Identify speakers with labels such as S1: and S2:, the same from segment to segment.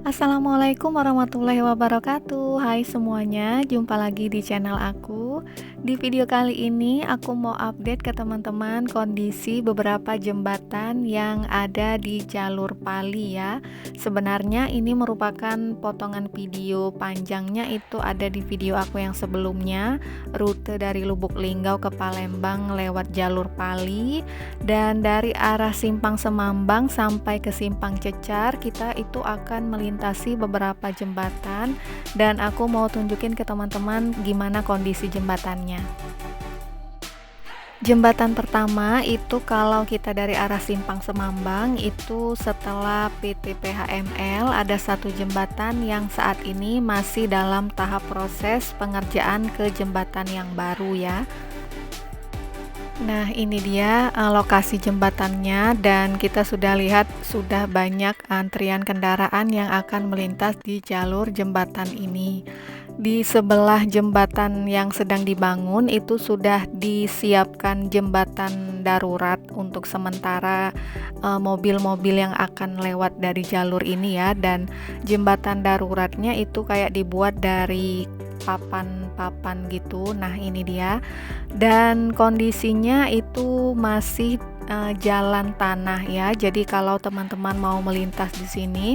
S1: Assalamualaikum warahmatullahi wabarakatuh. Hai semuanya, jumpa lagi di channel aku. Di video kali ini aku mau update ke teman-teman kondisi beberapa jembatan yang ada di jalur Pali ya. Sebenarnya ini merupakan potongan video panjangnya itu ada di video aku yang sebelumnya, rute dari Lubuk Linggau ke Palembang lewat jalur Pali, dan dari arah Simpang Semambang sampai ke Simpang Cecar kita itu akan melintasi beberapa jembatan, dan aku mau tunjukin ke teman-teman gimana kondisi jembatannya. Jembatan pertama itu kalau kita dari arah Simpang Semambang itu setelah PT PHML ada satu jembatan yang saat ini masih dalam tahap proses pengerjaan ke jembatan yang baru ya. Nah, ini dia lokasi jembatannya, dan kita sudah lihat sudah banyak antrian kendaraan yang akan melintas di jalur jembatan ini. Di sebelah jembatan yang sedang dibangun itu sudah disiapkan jembatan darurat untuk sementara mobil-mobil yang akan lewat dari jalur ini ya, dan jembatan daruratnya itu kayak dibuat dari papan-papan gitu. Nah, ini dia. Dan kondisinya itu masih jalan tanah ya. Jadi kalau teman-teman mau melintas di sini,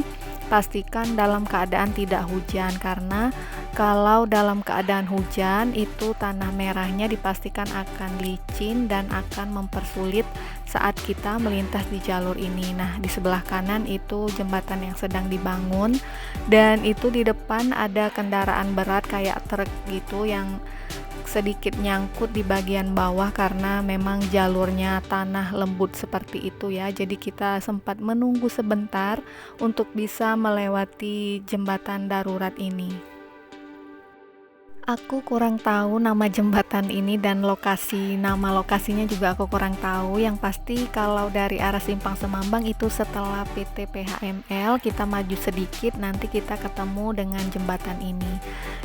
S1: pastikan dalam keadaan tidak hujan, karena kalau dalam keadaan hujan itu tanah merahnya dipastikan akan licin dan akan mempersulit saat kita melintas di jalur ini. Nah, di sebelah kanan itu jembatan yang sedang dibangun, dan itu di depan ada kendaraan berat kayak truk gitu yang sedikit nyangkut di bagian bawah karena memang jalurnya tanah lembut seperti itu ya. Jadi kita sempat menunggu sebentar untuk bisa melewati jembatan darurat ini. Aku kurang tahu nama jembatan ini dan nama lokasinya juga aku kurang tahu. Yang pasti kalau dari arah Simpang Semambang itu setelah PT PHML kita maju sedikit nanti kita ketemu dengan jembatan ini.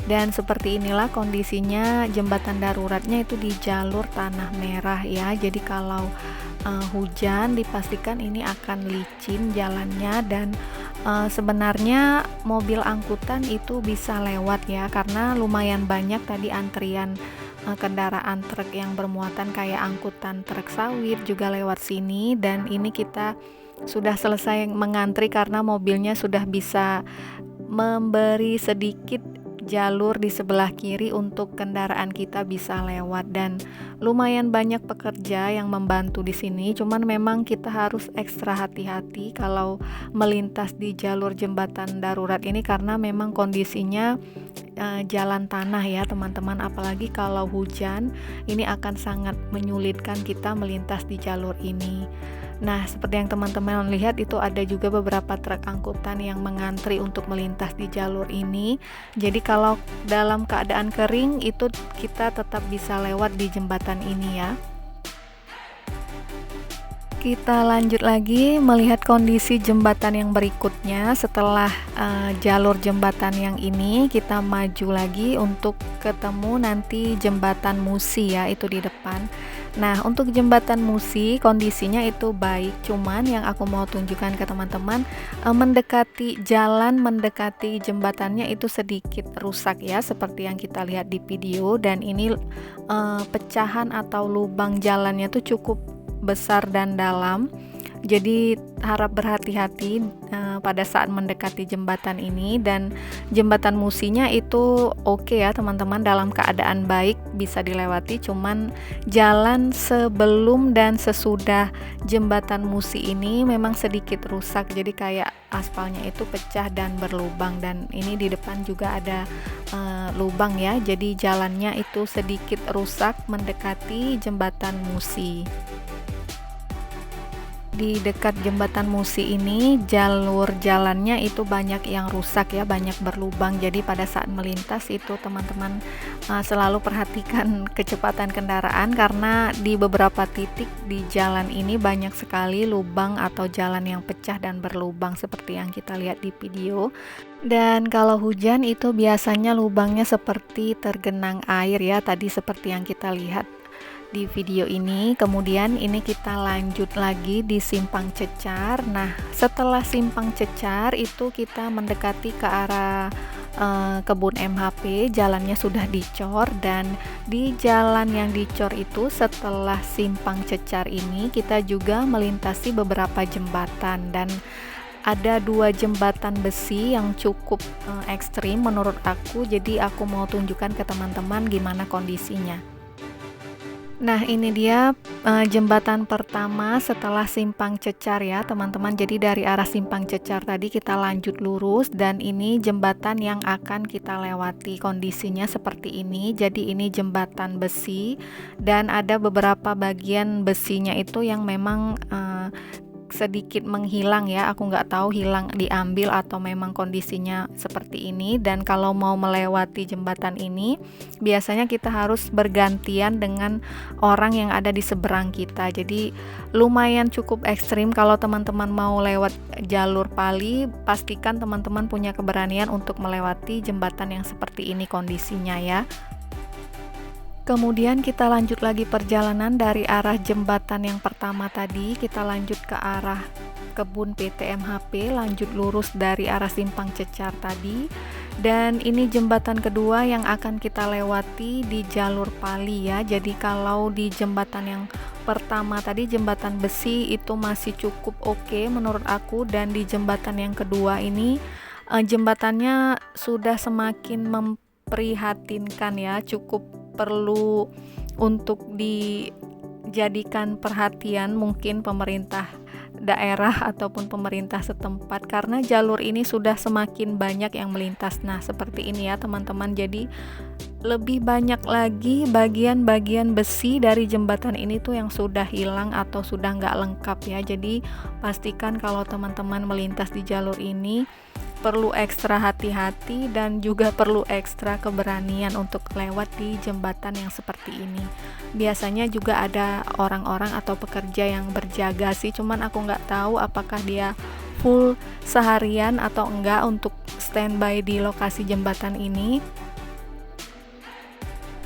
S1: Dan seperti inilah kondisinya jembatan daruratnya itu di jalur tanah merah ya. Jadi kalau hujan dipastikan ini akan licin jalannya, dan sebenarnya mobil angkutan itu bisa lewat ya, karena lumayan banyak tadi antrian kendaraan truk yang bermuatan kayak angkutan truk sawit juga lewat sini, dan ini kita sudah selesai mengantri karena mobilnya sudah bisa memberi sedikit jalur di sebelah kiri untuk kendaraan kita bisa lewat, dan lumayan banyak pekerja yang membantu di sini. Cuman memang kita harus ekstra hati-hati kalau melintas di jalur jembatan darurat ini karena memang kondisinya jalan tanah ya teman-teman, apalagi kalau hujan ini akan sangat menyulitkan kita melintas di jalur ini. Nah, seperti yang teman-teman lihat itu ada juga beberapa truk angkutan yang mengantri untuk melintas di jalur ini. Jadi kalau dalam keadaan kering itu kita tetap bisa lewat di jembatan ini ya. Kita lanjut lagi melihat kondisi jembatan yang berikutnya. Setelah jalur jembatan yang ini kita maju lagi untuk ketemu nanti jembatan Musi ya, itu di depan. Nah, untuk jembatan Musi kondisinya itu baik, cuman yang aku mau tunjukkan ke teman-teman mendekati jembatannya itu sedikit rusak ya, seperti yang kita lihat di video, dan ini pecahan atau lubang jalannya tuh cukup besar dan dalam. Jadi harap berhati-hati pada saat mendekati jembatan ini, dan jembatan Musinya itu oke ya teman-teman, dalam keadaan baik bisa dilewati. Cuman jalan sebelum dan sesudah jembatan Musi ini memang sedikit rusak, jadi kayak aspalnya itu pecah dan berlubang, dan ini di depan juga ada lubang ya, jadi jalannya itu sedikit rusak mendekati jembatan Musi. Di dekat jembatan Musi ini jalur jalannya itu banyak yang rusak ya, banyak berlubang. Jadi pada saat melintas itu teman-teman selalu perhatikan kecepatan kendaraan, karena di beberapa titik di jalan ini banyak sekali lubang atau jalan yang pecah dan berlubang seperti yang kita lihat di video. Dan kalau hujan itu biasanya lubangnya seperti tergenang air ya, tadi seperti yang kita lihat. di video ini. Kemudian ini kita lanjut lagi di Simpang Cecar. Nah, setelah Simpang Cecar itu kita mendekati ke arah kebun MHP, jalannya sudah dicor, dan di jalan yang dicor itu setelah Simpang Cecar ini kita juga melintasi beberapa jembatan, dan ada 2 jembatan besi yang cukup ekstrim menurut aku, jadi aku mau tunjukkan ke teman-teman gimana kondisinya. Nah, ini dia jembatan pertama setelah Simpang Cecar ya teman-teman. Jadi dari arah Simpang Cecar tadi kita lanjut lurus, dan ini jembatan yang akan kita lewati. Kondisinya seperti ini. Jadi ini jembatan besi, dan ada beberapa bagian besinya itu yang memang sedikit menghilang ya, aku nggak tahu hilang diambil atau memang kondisinya seperti ini. Dan kalau mau melewati jembatan ini biasanya kita harus bergantian dengan orang yang ada di seberang kita, jadi lumayan cukup ekstrim. Kalau teman-teman mau lewat jalur Pali, pastikan teman-teman punya keberanian untuk melewati jembatan yang seperti ini kondisinya ya. Kemudian kita lanjut lagi perjalanan dari arah jembatan yang pertama tadi, kita lanjut ke arah kebun PT MHP, lanjut lurus dari arah Simpang Cecar tadi. Dan ini jembatan kedua yang akan kita lewati di jalur Pali ya. Jadi kalau di jembatan yang pertama tadi, jembatan besi, itu masih cukup oke menurut aku, dan di jembatan yang kedua ini jembatannya sudah semakin memprihatinkan ya, cukup perlu untuk dijadikan perhatian mungkin pemerintah daerah ataupun pemerintah setempat, karena jalur ini sudah semakin banyak yang melintas. Nah, seperti ini ya teman-teman, jadi lebih banyak lagi bagian-bagian besi dari jembatan ini tuh yang sudah hilang atau sudah nggak lengkap ya. Jadi pastikan kalau teman-teman melintas di jalur ini perlu ekstra hati-hati dan juga perlu ekstra keberanian untuk lewat di jembatan yang seperti ini. Biasanya juga ada orang-orang atau pekerja yang berjaga sih, cuman aku nggak tahu apakah dia full seharian atau enggak untuk standby di lokasi jembatan ini.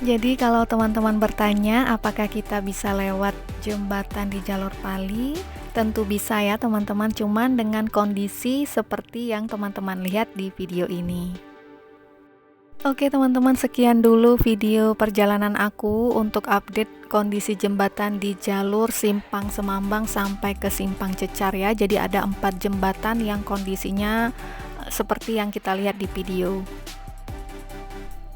S1: Jadi kalau teman-teman bertanya apakah kita bisa lewat jembatan di jalur Pali, tentu bisa ya teman-teman, cuman dengan kondisi seperti yang teman-teman lihat di video ini. Oke teman-teman, sekian dulu video perjalanan aku untuk update kondisi jembatan di jalur Simpang Semambang sampai ke Simpang Cecar ya. Jadi ada 4 jembatan yang kondisinya seperti yang kita lihat di video.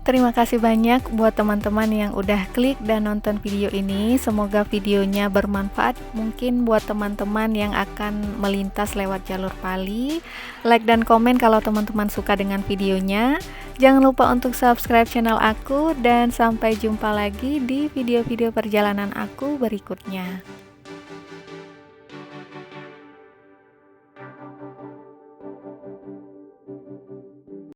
S1: Terima kasih banyak buat teman-teman yang udah klik dan nonton video ini. Semoga videonya bermanfaat mungkin buat teman-teman yang akan melintas lewat jalur Pali. Like dan komen kalau teman-teman suka dengan videonya. Jangan lupa untuk subscribe channel aku, dan sampai jumpa lagi di video-video perjalanan aku berikutnya.